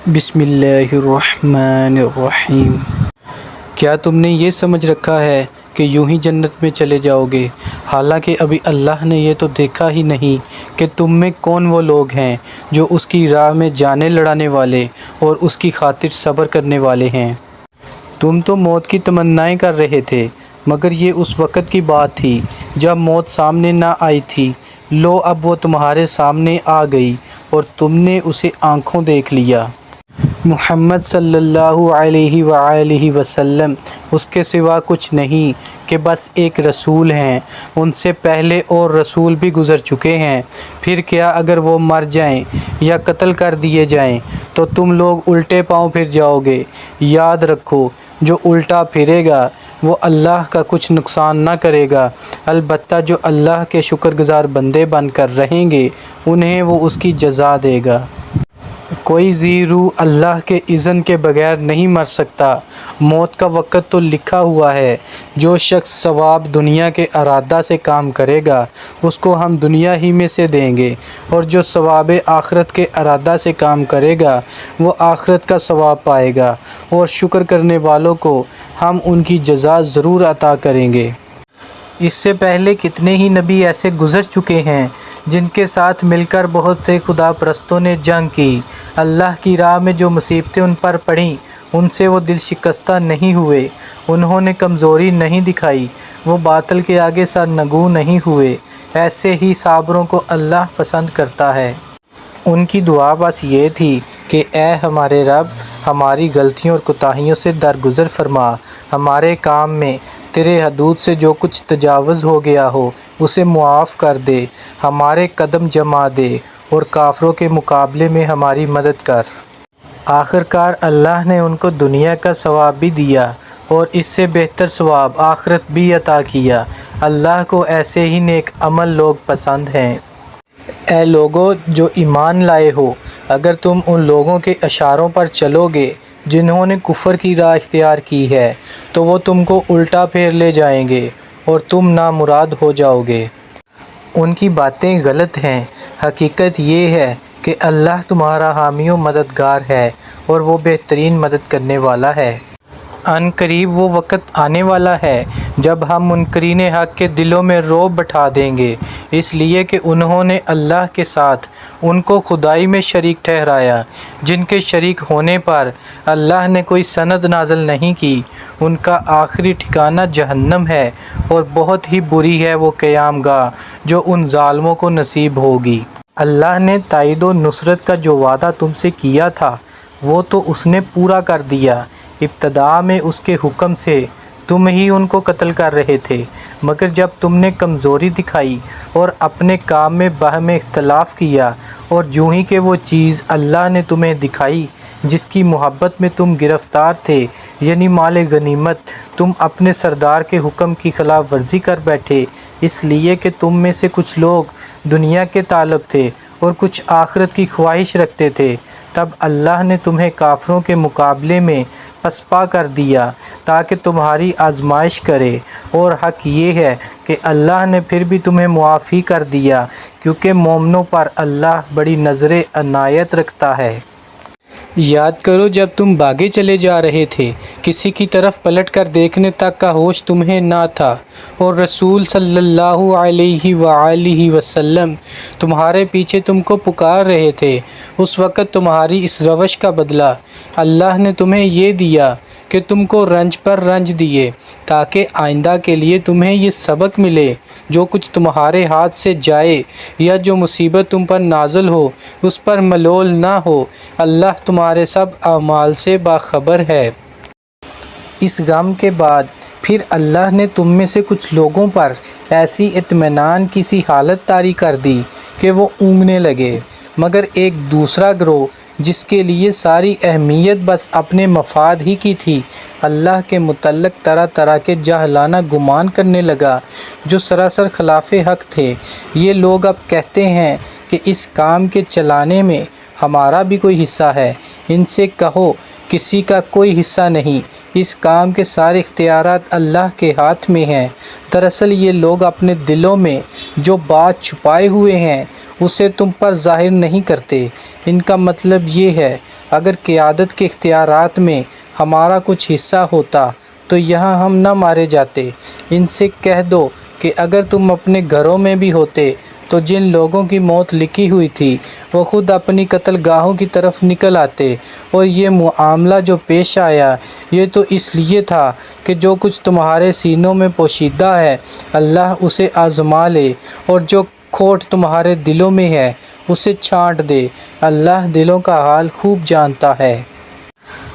بسم اللہ الرحمن الرحیم۔ کیا تم نے یہ سمجھ رکھا ہے کہ یوں ہی جنت میں چلے جاؤ گے، حالانکہ ابھی اللہ نے یہ تو دیکھا ہی نہیں کہ تم میں کون وہ لوگ ہیں جو اس کی راہ میں جانیں لڑانے والے اور اس کی خاطر صبر کرنے والے ہیں۔ تم تو موت کی تمنائیں کر رہے تھے، مگر یہ اس وقت کی بات تھی جب موت سامنے نہ آئی تھی۔ لو اب وہ تمہارے سامنے آ گئی اور تم نے اسے آنکھوں دیکھ لیا۔ محمد صلی اللہ علیہ وآلہ وسلم اس کے سوا کچھ نہیں کہ بس ایک رسول ہیں۔ ان سے پہلے اور رسول بھی گزر چکے ہیں، پھر کیا اگر وہ مر جائیں یا قتل کر دیے جائیں تو تم لوگ الٹے پاؤں پھر جاؤ گے۔ یاد رکھو، جو الٹا پھرے گا وہ اللہ کا کچھ نقصان نہ کرے گا، البتہ جو اللہ کے شکر گزار بندے بن کر رہیں گے انہیں وہ اس کی جزا دے گا۔ کوئی ذی روح اللہ کے اذن کے بغیر نہیں مر سکتا۔ موت کا وقت تو لکھا ہوا ہے۔ جو شخص ثواب دنیا کے ارادہ سے کام کرے گا اس کو ہم دنیا ہی میں سے دیں گے، اور جو ثواب آخرت کے ارادہ سے کام کرے گا وہ آخرت کا ثواب پائے گا، اور شکر کرنے والوں کو ہم ان کی جزا ضرور عطا کریں گے۔ اس سے پہلے کتنے ہی نبی ایسے گزر چکے ہیں جن کے ساتھ مل کر بہت سے خدا پرستوں نے جنگ کی۔ اللہ کی راہ میں جو مصیبتیں ان پر پڑیں ان سے وہ دل شکستہ نہیں ہوئے، انہوں نے کمزوری نہیں دکھائی، وہ باطل کے آگے سرنگوں نہیں ہوئے۔ ایسے ہی صابروں کو اللہ پسند کرتا ہے۔ ان کی دعا بس یہ تھی کہ اے ہمارے رب، ہماری غلطیوں اور کوتاہیوں سے درگزر فرما، ہمارے کام میں تیرے حدود سے جو کچھ تجاوز ہو گیا ہو اسے معاف کر دے، ہمارے قدم جما دے اور کافروں کے مقابلے میں ہماری مدد کر۔ آخرکار اللہ نے ان کو دنیا کا ثواب بھی دیا اور اس سے بہتر ثواب آخرت بھی عطا کیا۔ اللہ کو ایسے ہی نیک عمل لوگ پسند ہیں۔ اے لوگو جو ایمان لائے ہو، اگر تم ان لوگوں کے اشاروں پر چلو گے جنہوں نے کفر کی راہ اختیار کی ہے تو وہ تم کو الٹا پھیر لے جائیں گے اور تم نامراد ہو جاؤ گے۔ ان کی باتیں غلط ہیں، حقیقت یہ ہے کہ اللہ تمہارا حامی و مددگار ہے اور وہ بہترین مدد کرنے والا ہے۔ ان قریب وہ وقت آنے والا ہے جب ہم منکرین حق کے دلوں میں رعب بٹھا دیں گے، اس لیے کہ انہوں نے اللہ کے ساتھ ان کو خدائی میں شریک ٹھہرایا، جن کے شریک ہونے پر اللہ نے کوئی سند نازل نہیں کی۔ ان کا آخری ٹھکانہ جہنم ہے اور بہت ہی بری ہے وہ قیام گاہ جو ان ظالموں کو نصیب ہوگی۔ اللہ نے تائید و نصرت کا جو وعدہ تم سے کیا تھا وہ تو اس نے پورا کر دیا۔ ابتدا میں اس کے حکم سے تم ہی ان کو قتل کر رہے تھے، مگر جب تم نے کمزوری دکھائی اور اپنے کام میں باہم اختلاف کیا، اور جوں ہی کہ وہ چیز اللہ نے تمہیں دکھائی جس کی محبت میں تم گرفتار تھے، یعنی مال غنیمت، تم اپنے سردار کے حکم کی خلاف ورزی کر بیٹھے، اس لیے کہ تم میں سے کچھ لوگ دنیا کے طالب تھے اور کچھ آخرت کی خواہش رکھتے تھے، تب اللہ نے تمہیں کافروں کے مقابلے میں پسپا کر دیا تاکہ تمہاری آزمائش کرے، اور حق یہ ہے کہ اللہ نے پھر بھی تمہیں معاف ہی کر دیا، کیونکہ مومنوں پر اللہ بڑی نظر عنایت رکھتا ہے۔ یاد کرو جب تم بھاگے چلے جا رہے تھے، کسی کی طرف پلٹ کر دیکھنے تک کا ہوش تمہیں نہ تھا، اور رسول صلی اللہ علیہ وآلہ وسلم تمہارے پیچھے تم کو پکار رہے تھے۔ اس وقت تمہاری اس روش کا بدلہ اللہ نے تمہیں یہ دیا کہ تم کو رنج پر رنج دیے، تاکہ آئندہ کے لیے تمہیں یہ سبق ملے، جو کچھ تمہارے ہاتھ سے جائے یا جو مصیبت تم پر نازل ہو اس پر ملول نہ ہو، اللہ تمہارے سب اعمال سے باخبر ہے۔ اس غم کے بعد پھر اللہ نے تم میں سے کچھ لوگوں پر ایسی اطمینان کی سی حالت طاری کر دی کہ وہ اونگنے لگے، مگر ایک دوسرا گروہ جس کے لیے ساری اہمیت بس اپنے مفاد ہی کی تھی، اللہ کے متعلق طرح طرح کے جاہلانہ گمان کرنے لگا جو سراسر خلاف حق تھے۔ یہ لوگ اب کہتے ہیں کہ اس کام کے چلانے میں ہمارا بھی کوئی حصہ ہے۔ ان سے کہو کسی کا کوئی حصہ نہیں، اس کام کے سارے اختیارات اللہ کے ہاتھ میں ہیں۔ دراصل یہ لوگ اپنے دلوں میں جو بات چھپائے ہوئے ہیں اسے تم پر ظاہر نہیں کرتے۔ ان کا مطلب یہ ہے اگر قیادت کے اختیارات میں ہمارا کچھ حصہ ہوتا تو یہاں ہم نہ مارے جاتے۔ ان سے کہہ دو کہ اگر تم اپنے گھروں میں بھی ہوتے تو جن لوگوں کی موت لکھی ہوئی تھی وہ خود اپنی قتل گاہوں کی طرف نکل آتے، اور یہ معاملہ جو پیش آیا یہ تو اس لیے تھا کہ جو کچھ تمہارے سینوں میں پوشیدہ ہے اللہ اسے آزما لے، اور جو کھوٹ تمہارے دلوں میں ہے اسے چھانٹ دے۔ اللہ دلوں کا حال خوب جانتا ہے۔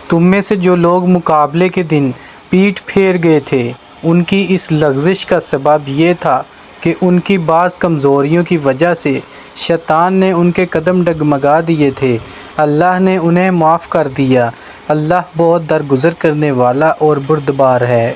تم میں سے جو لوگ مقابلے کے دن پیٹھ پھیر گئے تھے ان کی اس لغزش کا سبب یہ تھا کہ ان کی بعض کمزوریوں کی وجہ سے شیطان نے ان کے قدم ڈگمگا دیے تھے۔ اللہ نے انہیں معاف کر دیا۔ اللہ بہت درگزر کرنے والا اور بردبار ہے۔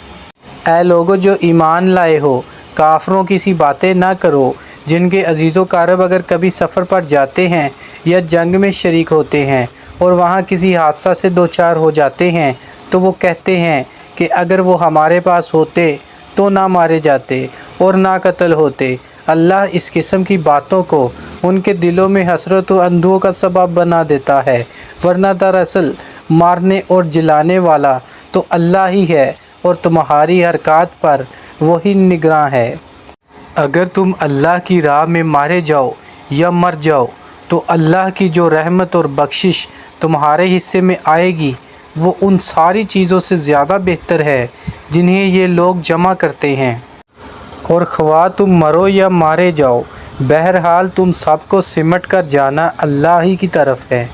اے لوگو جو ایمان لائے ہو، کافروں کی سی باتیں نہ کرو جن کے عزیز و اقارب اگر کبھی سفر پر جاتے ہیں یا جنگ میں شریک ہوتے ہیں اور وہاں کسی حادثہ سے دوچار ہو جاتے ہیں تو وہ کہتے ہیں کہ اگر وہ ہمارے پاس ہوتے تو نہ مارے جاتے اور نہ قتل ہوتے۔ اللہ اس قسم کی باتوں کو ان کے دلوں میں حسرت و اندوہ کا سبب بنا دیتا ہے، ورنہ دراصل مارنے اور جلانے والا تو اللہ ہی ہے اور تمہاری حرکات پر وہی نگراں ہے۔ اگر تم اللہ کی راہ میں مارے جاؤ یا مر جاؤ تو اللہ کی جو رحمت اور بخشش تمہارے حصے میں آئے گی وہ ان ساری چیزوں سے زیادہ بہتر ہے جنہیں یہ لوگ جمع کرتے ہیں۔ اور خواہ تم مرو یا مارے جاؤ، بہرحال تم سب کو سمٹ کر جانا اللہ ہی کی طرف ہے۔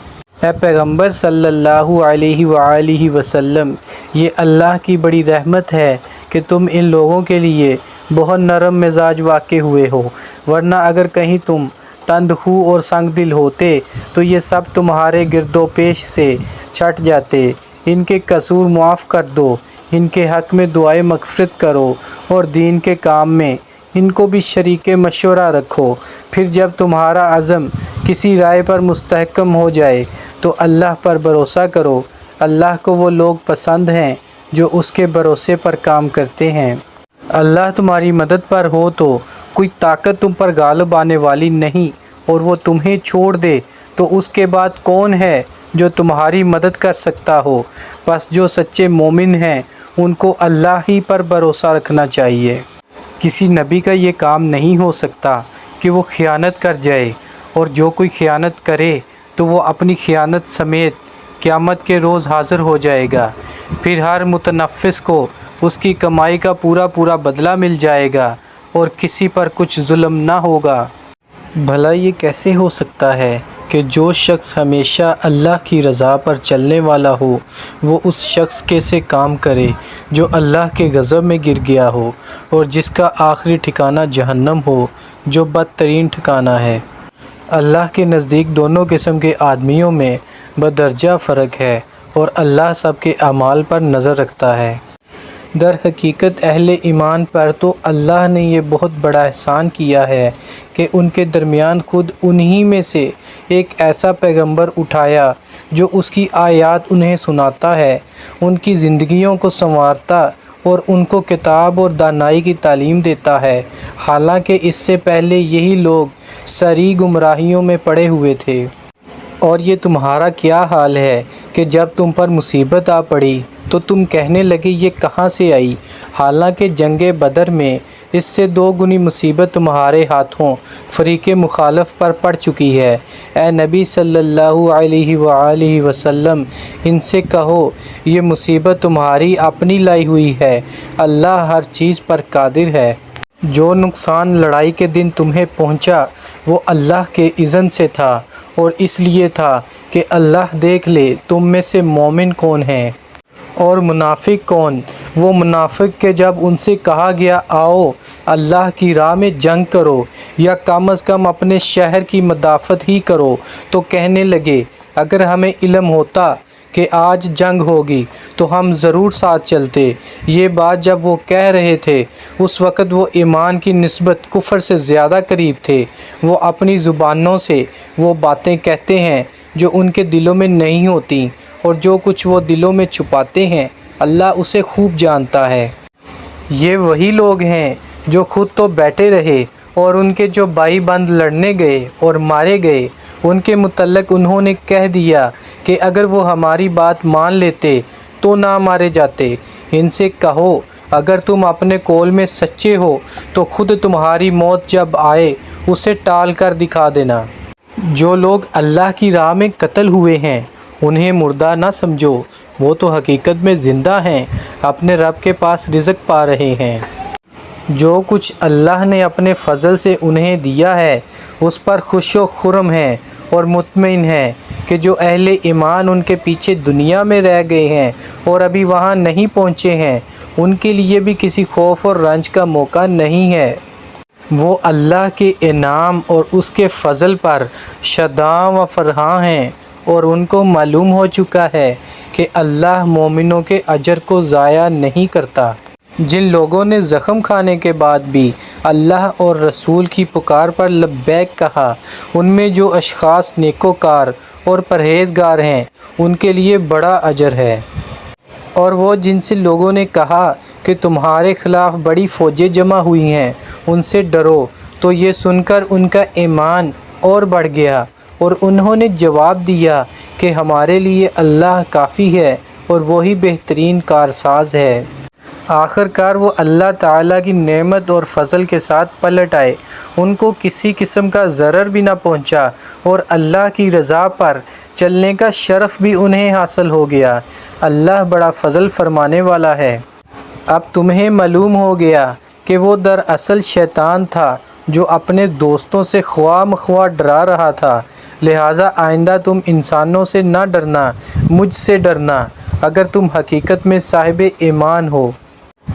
اے پیغمبر صلی اللہ علیہ وآلہ وسلم، یہ اللہ کی بڑی رحمت ہے کہ تم ان لوگوں کے لیے بہت نرم مزاج واقع ہوئے ہو، ورنہ اگر کہیں تم تند خو اور سنگ دل ہوتے تو یہ سب تمہارے گرد و پیش سے چھٹ جاتے۔ ان کے قصور معاف کر دو، ان کے حق میں دعائے مغفرت کرو اور دین کے کام میں ان کو بھی شریک مشورہ رکھو۔ پھر جب تمہارا عزم کسی رائے پر مستحکم ہو جائے تو اللہ پر بھروسہ کرو۔ اللہ کو وہ لوگ پسند ہیں جو اس کے بھروسے پر کام کرتے ہیں۔ اللہ تمہاری مدد پر ہو تو کوئی طاقت تم پر غالب آنے والی نہیں، اور وہ تمہیں چھوڑ دے تو اس کے بعد کون ہے جو تمہاری مدد کر سکتا ہو؟ بس جو سچے مومن ہیں ان کو اللہ ہی پر بھروسہ رکھنا چاہیے۔ کسی نبی کا یہ کام نہیں ہو سکتا کہ وہ خیانت کر جائے، اور جو کوئی خیانت کرے تو وہ اپنی خیانت سمیت قیامت کے روز حاضر ہو جائے گا۔ پھر ہر متنفس کو اس کی کمائی کا پورا بدلہ مل جائے گا اور کسی پر کچھ ظلم نہ ہوگا۔ بھلا یہ کیسے ہو سکتا ہے کہ جو شخص ہمیشہ اللہ کی رضا پر چلنے والا ہو وہ اس شخص کے سے کام کرے جو اللہ کے غضب میں گر گیا ہو اور جس کا آخری ٹھکانہ جہنم ہو جو بدترین ٹھکانہ ہے۔ اللہ کے نزدیک دونوں قسم کے آدمیوں میں بدرجہ فرق ہے، اور اللہ سب کے اعمال پر نظر رکھتا ہے۔ در حقیقت اہل ایمان پر تو اللہ نے یہ بہت بڑا احسان کیا ہے کہ ان کے درمیان خود انہی میں سے ایک ایسا پیغمبر اٹھایا جو اس کی آیات انہیں سناتا ہے، ان کی زندگیوں کو سنوارتا اور ان کو کتاب اور دانائی کی تعلیم دیتا ہے، حالانکہ اس سے پہلے یہی لوگ سری گمراہیوں میں پڑے ہوئے تھے۔ اور یہ تمہارا کیا حال ہے کہ جب تم پر مصیبت آ پڑی تو تم کہنے لگے یہ کہاں سے آئی، حالانکہ جنگ بدر میں اس سے 2 گنی مصیبت تمہارے ہاتھوں فریق مخالف پر پڑ چکی ہے۔ اے نبی صلی اللہ علیہ وآلہ وسلم، ان سے کہو یہ مصیبت تمہاری اپنی لائی ہوئی ہے، اللہ ہر چیز پر قادر ہے۔ جو نقصان لڑائی کے دن تمہیں پہنچا وہ اللہ کے اذن سے تھا، اور اس لیے تھا کہ اللہ دیکھ لے تم میں سے مومن کون ہیں اور منافق کون۔ وہ منافق کہ جب ان سے کہا گیا آؤ اللہ کی راہ میں جنگ کرو یا کم از کم اپنے شہر کی مدافعت ہی کرو، تو کہنے لگے اگر ہمیں علم ہوتا کہ آج جنگ ہوگی تو ہم ضرور ساتھ چلتے۔ یہ بات جب وہ کہہ رہے تھے اس وقت وہ ایمان کی نسبت کفر سے زیادہ قریب تھے۔ وہ اپنی زبانوں سے وہ باتیں کہتے ہیں جو ان کے دلوں میں نہیں ہوتی، اور جو کچھ وہ دلوں میں چھپاتے ہیں اللہ اسے خوب جانتا ہے۔ یہ وہی لوگ ہیں جو خود تو بیٹھے رہے اور ان کے جو بھائی بند لڑنے گئے اور مارے گئے ان کے متعلق انہوں نے کہہ دیا کہ اگر وہ ہماری بات مان لیتے تو نہ مارے جاتے۔ ان سے کہو اگر تم اپنے قول میں سچے ہو تو خود تمہاری موت جب آئے اسے ٹال کر دکھا دینا۔ جو لوگ اللہ کی راہ میں قتل ہوئے ہیں انہیں مردہ نہ سمجھو، وہ تو حقیقت میں زندہ ہیں، اپنے رب کے پاس رزق پا رہے ہیں۔ جو کچھ اللہ نے اپنے فضل سے انہیں دیا ہے اس پر خوش و خرم ہیں اور مطمئن ہیں کہ جو اہل ایمان ان کے پیچھے دنیا میں رہ گئے ہیں اور ابھی وہاں نہیں پہنچے ہیں ان کے لیے بھی کسی خوف اور رنج کا موقع نہیں ہے۔ وہ اللہ کے انعام اور اس کے فضل پر شاداں و فرحاں ہیں اور ان کو معلوم ہو چکا ہے کہ اللہ مومنوں کے اجر کو ضائع نہیں کرتا۔ جن لوگوں نے زخم کھانے کے بعد بھی اللہ اور رسول کی پکار پر لبیک کہا ان میں جو اشخاص نیکوکار اور پرہیزگار ہیں ان کے لیے بڑا اجر ہے۔ اور وہ جن سے لوگوں نے کہا کہ تمہارے خلاف بڑی فوجیں جمع ہوئی ہیں ان سے ڈرو، تو یہ سن کر ان کا ایمان اور بڑھ گیا اور انہوں نے جواب دیا کہ ہمارے لیے اللہ کافی ہے اور وہی بہترین کارساز ہے۔ آخر کار وہ اللہ تعالیٰ کی نعمت اور فضل کے ساتھ پلٹ آئے، ان کو کسی قسم کا ضرر بھی نہ پہنچا اور اللہ کی رضا پر چلنے کا شرف بھی انہیں حاصل ہو گیا۔ اللہ بڑا فضل فرمانے والا ہے۔ اب تمہیں معلوم ہو گیا کہ وہ دراصل شیطان تھا جو اپنے دوستوں سے خواہ مخواہ ڈرا رہا تھا، لہٰذا آئندہ تم انسانوں سے نہ ڈرنا، مجھ سے ڈرنا اگر تم حقیقت میں صاحب ایمان ہو۔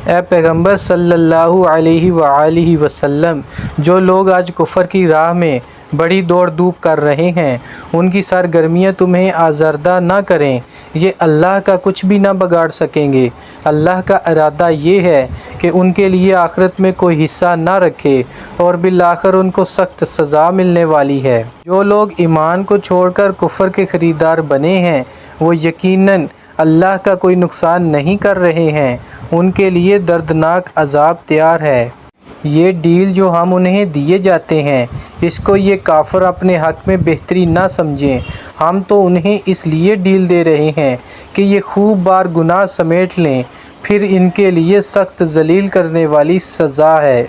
اے پیغمبر صلی اللہ علیہ وآلہ وسلم، جو لوگ آج کفر کی راہ میں بڑی دوڑ دھوپ کر رہے ہیں ان کی سرگرمیاں تمہیں آزردہ نہ کریں، یہ اللہ کا کچھ بھی نہ بگاڑ سکیں گے۔ اللہ کا ارادہ یہ ہے کہ ان کے لیے آخرت میں کوئی حصہ نہ رکھے اور بالآخر ان کو سخت سزا ملنے والی ہے۔ جو لوگ ایمان کو چھوڑ کر کفر کے خریدار بنے ہیں وہ یقیناً اللہ کا کوئی نقصان نہیں کر رہے ہیں، ان کے لیے دردناک عذاب تیار ہے۔ یہ ڈیل جو ہم انہیں دیے جاتے ہیں اس کو یہ کافر اپنے حق میں بہتری نہ سمجھیں، ہم تو انہیں اس لیے ڈیل دے رہے ہیں کہ یہ خوب بار گناہ سمیٹ لیں، پھر ان کے لیے سخت ذلیل کرنے والی سزا ہے۔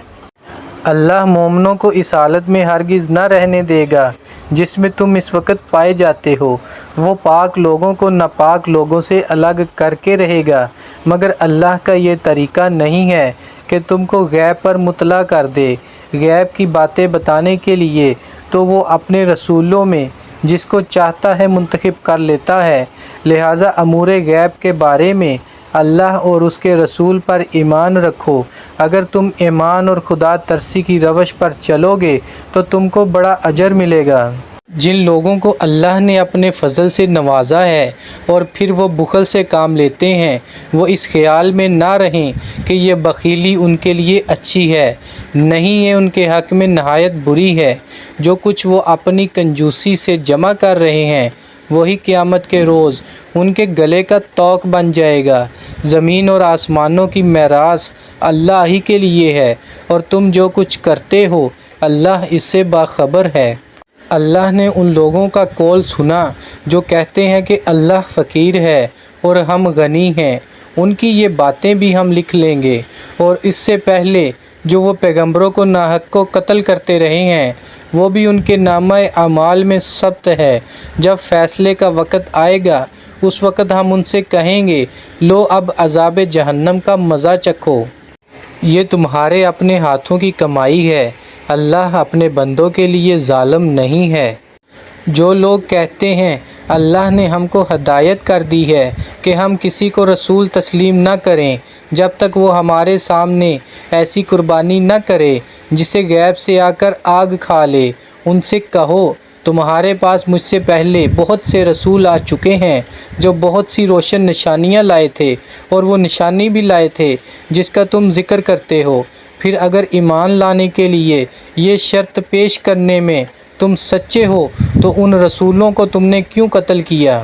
اللہ مومنوں کو اس حالت میں ہرگز نہ رہنے دے گا جس میں تم اس وقت پائے جاتے ہو، وہ پاک لوگوں کو ناپاک لوگوں سے الگ کر کے رہے گا، مگر اللہ کا یہ طریقہ نہیں ہے کہ تم کو غیب پر مطلع کر دے۔ غیب کی باتیں بتانے کے لیے تو وہ اپنے رسولوں میں جس کو چاہتا ہے منتخب کر لیتا ہے، لہٰذا امور غیب کے بارے میں اللہ اور اس کے رسول پر ایمان رکھو۔ اگر تم ایمان اور خدا ترسی کی روش پر چلو گے تو تم کو بڑا اجر ملے گا۔ جن لوگوں کو اللہ نے اپنے فضل سے نوازا ہے اور پھر وہ بخل سے کام لیتے ہیں وہ اس خیال میں نہ رہیں کہ یہ بخیلی ان کے لیے اچھی ہے، نہیں، یہ ان کے حق میں نہایت بری ہے۔ جو کچھ وہ اپنی کنجوسی سے جمع کر رہے ہیں وہی قیامت کے روز ان کے گلے کا طوق بن جائے گا۔ زمین اور آسمانوں کی میراث اللہ ہی کے لیے ہے اور تم جو کچھ کرتے ہو اللہ اس سے باخبر ہے۔ اللہ نے ان لوگوں کا قول سنا جو کہتے ہیں کہ اللہ فقیر ہے اور ہم غنی ہیں، ان کی یہ باتیں بھی ہم لکھ لیں گے، اور اس سے پہلے جو وہ پیغمبروں کو ناحق کو قتل کرتے رہے ہیں وہ بھی ان کے نامہ اعمال میں ثبت ہے۔ جب فیصلے کا وقت آئے گا اس وقت ہم ان سے کہیں گے لو اب عذاب جہنم کا مزہ چکھو، یہ تمہارے اپنے ہاتھوں کی کمائی ہے، اللہ اپنے بندوں کے لیے ظالم نہیں ہے۔ جو لوگ کہتے ہیں اللہ نے ہم کو ہدایت کر دی ہے کہ ہم کسی کو رسول تسلیم نہ کریں جب تک وہ ہمارے سامنے ایسی قربانی نہ کرے جسے غیب سے آ کر آگ کھا لے، ان سے کہو تمہارے پاس مجھ سے پہلے بہت سے رسول آ چکے ہیں جو بہت سی روشن نشانیاں لائے تھے، اور وہ نشانی بھی لائے تھے جس کا تم ذکر کرتے ہو، پھر اگر ایمان لانے کے لیے یہ شرط پیش کرنے میں تم سچے ہو تو ان رسولوں کو تم نے کیوں قتل کیا؟